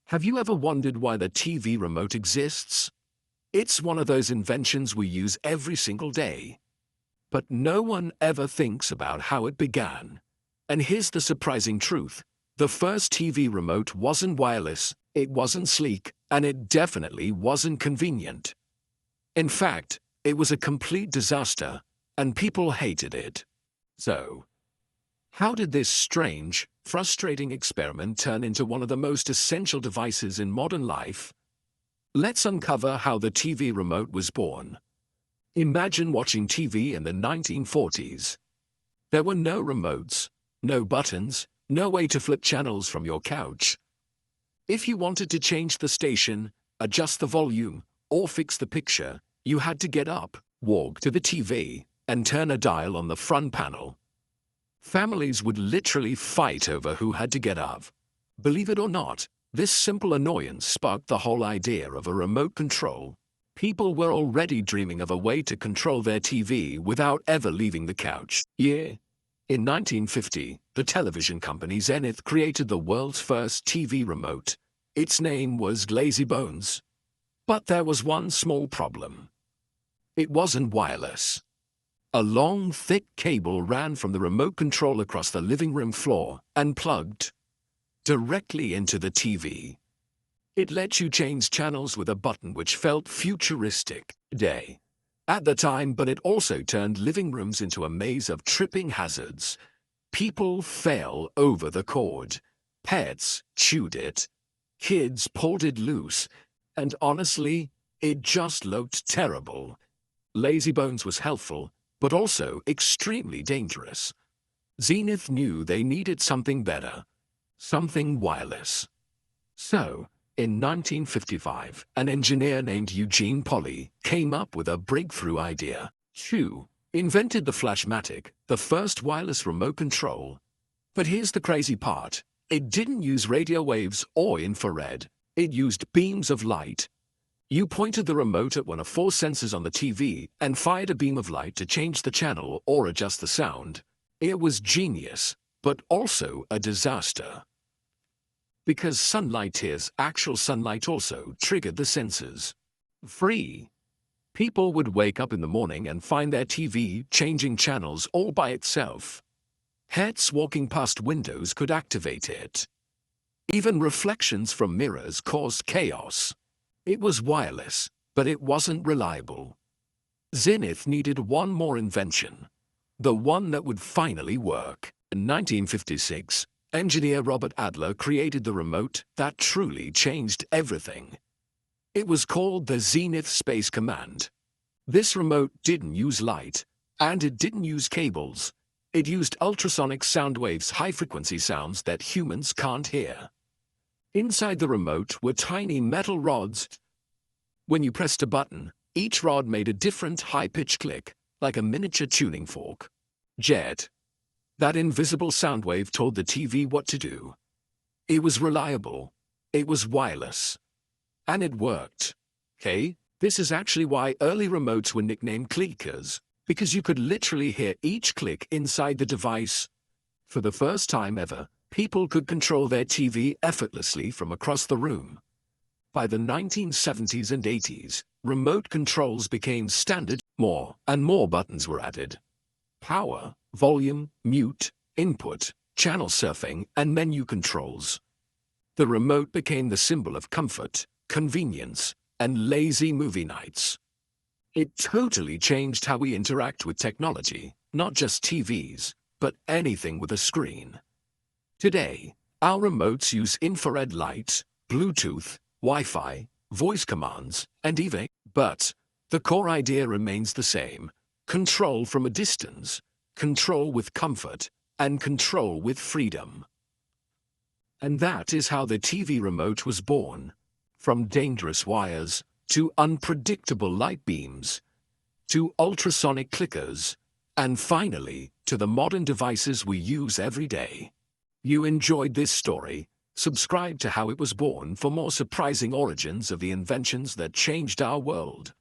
Have you ever wondered why the TV remote exists? It's one of those inventions we use every single day. But no one ever thinks about how it began. And here's the surprising truth. The first TV remote wasn't wireless, it wasn't sleek, and it definitely wasn't convenient. In fact, it was a complete disaster, and people hated it. So, how did this strange, frustrating experiment turn into one of the most essential devices in modern life? Let's uncover how the TV remote was born. Imagine watching TV in the 1940s. There were no remotes, no buttons, no way to flip channels from your couch. If you wanted to change the station, adjust the volume, or fix the picture, you had to get up, walk to the TV, and turn a dial on the front panel. Families would literally fight over who had to get up. Believe it or not, this simple annoyance sparked the whole idea of a remote control. People were already dreaming of a way to control their TV without ever leaving the couch. In 1950, the television company Zenith created the world's first TV remote. Its name was Lazy Bones. But there was one small problem. It wasn't wireless. A long, thick cable ran from the remote control across the living room floor and plugged directly into the TV. It let you change channels with a button which felt futuristic today at the time, but it also turned living rooms into a maze of tripping hazards. People fell over the cord, pets chewed it, kids pulled it loose, and honestly, it just looked terrible. Lazy Bones was helpful, but also extremely dangerous. Zenith knew they needed something better, something wireless. So, in 1955, an engineer named Eugene came up with a breakthrough idea. Chu invented the Flashmatic, the first wireless remote control. But here's the crazy part. It didn't use radio waves or infrared. It used beams of light. You pointed the remote at one of 4 sensors on the TV and fired a beam of light to change the channel or adjust the sound. It was genius, but also a disaster. Because actual sunlight also triggered the sensors. People would wake up in the morning and find their TV changing channels all by itself. Pets walking past windows could activate it. Even reflections from mirrors caused chaos. It was wireless, but it wasn't reliable. Zenith needed one more invention, the one that would finally work. In 1956, engineer Robert Adler created the remote that truly changed everything. It was called the Zenith Space Command. This remote didn't use light, and it didn't use cables. It used ultrasonic sound waves, high-frequency sounds that humans can't hear. Inside the remote were tiny metal rods. When you pressed a button, each rod made a different high-pitched click, like a miniature tuning fork. That invisible sound wave told the TV what to do. It was reliable. It was wireless. And it worked. This is actually why early remotes were nicknamed clickers, because you could literally hear each click inside the device. For the first time ever, people could control their TV effortlessly from across the room. By the 1970s and 80s, remote controls became standard. More and more buttons were added. Power, volume, mute, input, channel surfing, and menu controls. The remote became the symbol of comfort, convenience, and lazy movie nights. It totally changed how we interact with technology, not just TVs, but anything with a screen. Today, our remotes use infrared light, Bluetooth, Wi-Fi, voice commands, and even. But the core idea remains the same: control from a distance, control with comfort, and control with freedom. And that is how the TV remote was born. From dangerous wires, to unpredictable light beams, to ultrasonic clickers, and finally, to the modern devices we use every day. You enjoyed this story? Subscribe to How It Was Born for more surprising origins of the inventions that changed our world.